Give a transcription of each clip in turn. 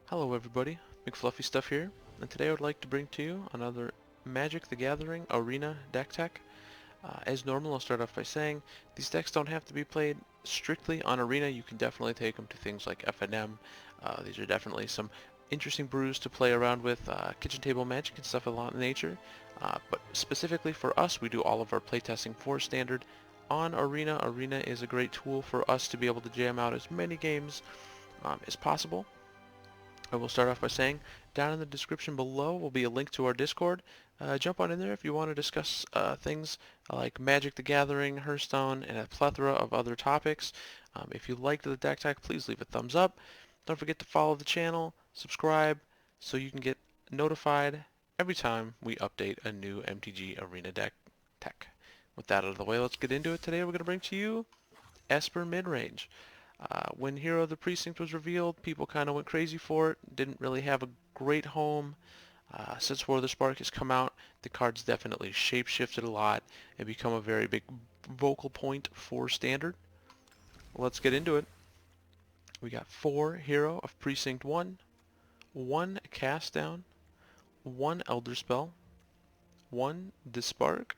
Hello everybody, McFluffy Stuff here, and today I would like to bring to you another Magic the Gathering Arena deck tech. As normal, I'll start off by saying these decks don't have to be played strictly on Arena. You can definitely take them to things like FNM. These are definitely some interesting brews to play around with, kitchen table Magic and stuff of that nature. But specifically for us, we do all of our playtesting for Standard on Arena. Arena is a great tool for us to be able to jam out as many games as possible. I will start off by saying down in the description below will be a link to our Discord. Jump on in there if you want to discuss things like Magic the Gathering, Hearthstone, and a plethora of other topics. If you liked the deck tech, please leave a thumbs up. Don't forget to follow the channel, subscribe, so you can get notified every time we update a new MTG Arena deck tech. With that out of the way, let's get into it. Today we're going to bring to you Esper Midrange. When Hero of the Precinct was revealed, people kind of went crazy for it. Didn't really have a great home. Since War of the Spark has come out, the card's definitely shapeshifted a lot and become a very big vocal point for Standard. Let's get into it. We got 4 Hero of Precinct 1, 1 Cast Down, 1 Elder Spell, 1 Dispark,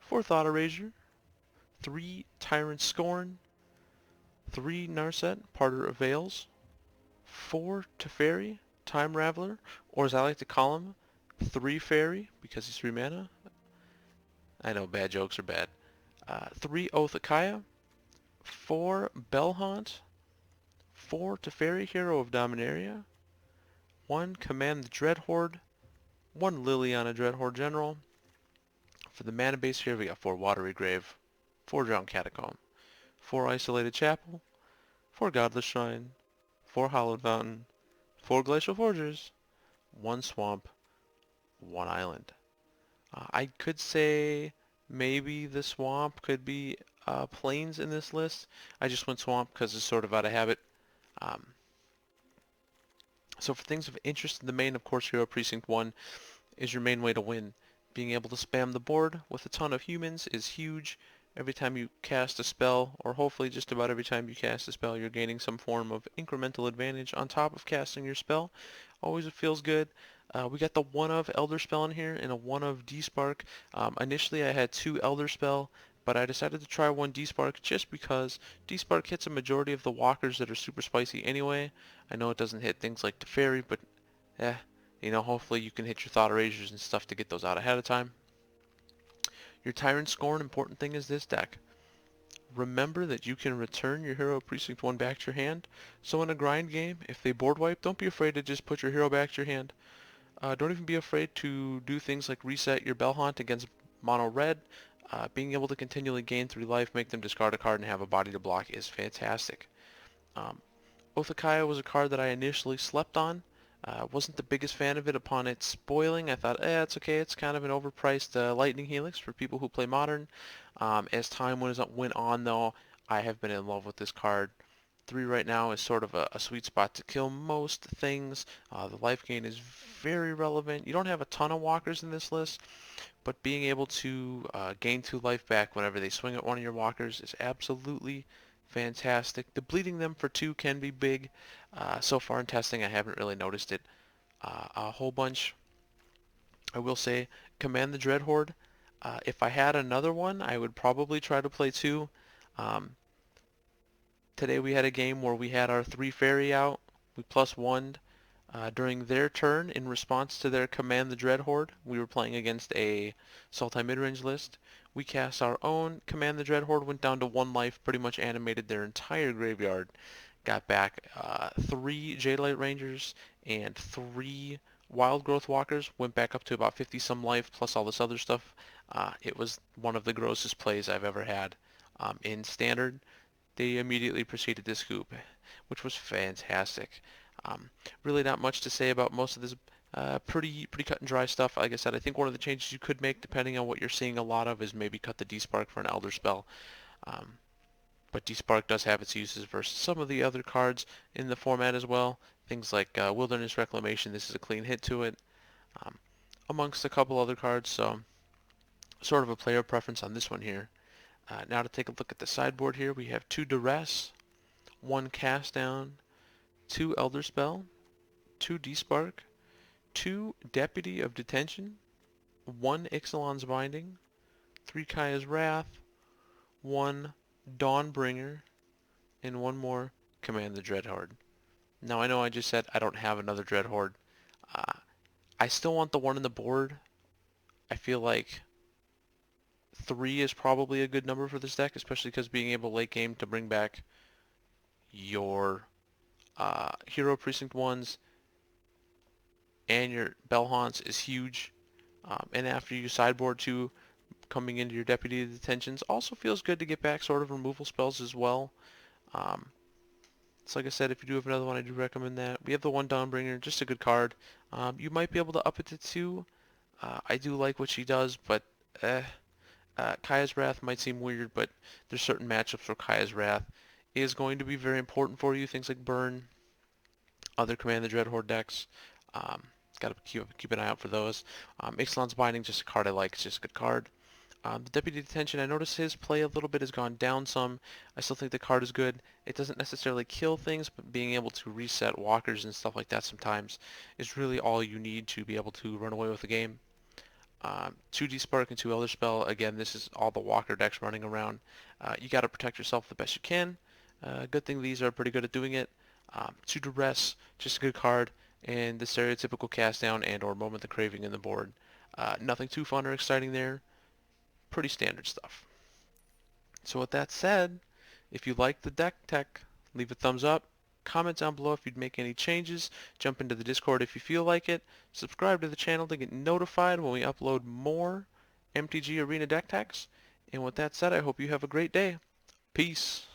4 Thought Erasure, 3 Tyrant Scorn, 3 Narset, Parter of Veils, 4 Teferi, Time Raveler, or as I like to call him, 3 Fairy, because he's 3 mana. I know, bad jokes are bad. 3 Oath of Kaya, 4 Bellhaunt, 4 Teferi, Hero of Dominaria, 1 Command the Dreadhorde, 1 Liliana Dreadhorde General. For the mana base here, we got 4 Watery Grave, 4 Drowned Catacomb, 4 Isolated Chapel, 4 Godless Shrine, 4 Hallowed Fountain, 4 Glacial Forgers, 1 Swamp, 1 Island. I could say maybe the Swamp could be Plains in this list. I just went Swamp because it's sort of out of habit. Um, so for things of interest in the main, of course, Hero Precinct 1 is your main way to win. Being able to spam the board with a ton of humans is huge. Every time you cast a spell, or hopefully just about every time you cast a spell, you're gaining some form of incremental advantage on top of casting your spell. Always it feels good. We got the 1 of Elder Spell in here and a 1 of D-Spark. Initially I had 2 Elder Spell, but I decided to try 1 D-Spark just because D-Spark hits a majority of the walkers that are super spicy anyway. I know it doesn't hit things like Teferi, but hopefully you can hit your Thought Erasures and stuff to get those out ahead of time. Your Tyrant Scorn, important thing is this deck. Remember that you can return your Hero Precinct 1 back to your hand, so in a grind game, if they board wipe, don't be afraid to just put your hero back to your hand. Don't even be afraid to do things like reset your Bellhaunt against mono red. Being able to continually gain 3 life, make them discard a card, and have a body to block is fantastic. Um, Oath of Kaya was a card that I initially slept on. Wasn't the biggest fan of it upon its spoiling. I thought, it's okay. It's kind of an overpriced Lightning Helix for people who play Modern. As time went on, though, I have been in love with this card. 3 right now is sort of a sweet spot to kill most things. The life gain is very relevant. You don't have a ton of walkers in this list, but being able to gain 2 life back whenever they swing at one of your walkers is absolutely fantastic. Depleting them for 2 can be big. So far in testing, I haven't really noticed it a whole bunch. I will say, Command the Dreadhorde. If I had another one, I would probably try to play 2. Um, Today we had a game where we had our 3 fairy out. We plus 1 during their turn in response to their Command the Dreadhorde. We were playing against a Sultai midrange list. We cast our own Command the Dreadhorde, went down to 1 life, pretty much animated their entire graveyard. Got back 3 Jadelight Rangers and 3 Wild Growth Walkers. Went back up to about 50 some life plus all this other stuff. It was one of the grossest plays I've ever had in Standard. They immediately proceeded to scoop, which was fantastic. Really not much to say about most of this pretty cut and dry stuff. Like I said, I think one of the changes you could make, depending on what you're seeing a lot of, is maybe cut the D-Spark for an Elder Spell. But D-Spark does have its uses versus some of the other cards in the format as well. Things like Wilderness Reclamation, this is a clean hit to it, um, amongst a couple other cards, so sort of a player preference on this one here. Now to take a look at the sideboard here, we have 2 Duress, 1 Cast Down, 2 Elder Spell, 2 D-Spark, 2 Deputy of Detention, 1 Ixalan's Binding, 3 Kaya's Wrath, 1 Dawnbringer, and 1 more Command the Dreadhorde. Now I know I just said I don't have another Dreadhorde. Uh, I still want the one on the board. I feel like 3 is probably a good number for this deck, especially because being able late game to bring back your Hero Precinct 1s and your Bell Haunts is huge. And after you sideboard 2, coming into your Deputy Detentions also feels good to get back sort of removal spells as well. Um, so like I said, if you do have another one, I do recommend that. We have the 1 Dawnbringer, just a good card. You might be able to up it to 2. I do like what she does, but Kaya's Wrath might seem weird, but there's certain matchups where Kaya's Wrath is going to be very important for you. Things like Burn, other Command the Dreadhorde decks. Um, Got to keep an eye out for those. Ixalan's Binding, just a card I like. It's just a good card. The Deputy Detention, I notice his play a little bit has gone down some. I still think the card is good. It doesn't necessarily kill things, but being able to reset walkers and stuff like that sometimes is really all you need to be able to run away with the game. 2 D-Spark and 2 Elder Spell. Again, this is all the walker decks running around. You got to protect yourself the best you can. Good thing these are pretty good at doing it. 2 Duress, just a good card. And the stereotypical cast down and or Moment the Craving in the board. Nothing too fun or exciting there. Pretty standard stuff. So with that said, if you like the deck tech, leave a thumbs up. Comment down below if you'd make any changes. Jump into the Discord if you feel like it. Subscribe to the channel to get notified when we upload more MTG Arena deck techs. And with that said, I hope you have a great day. Peace.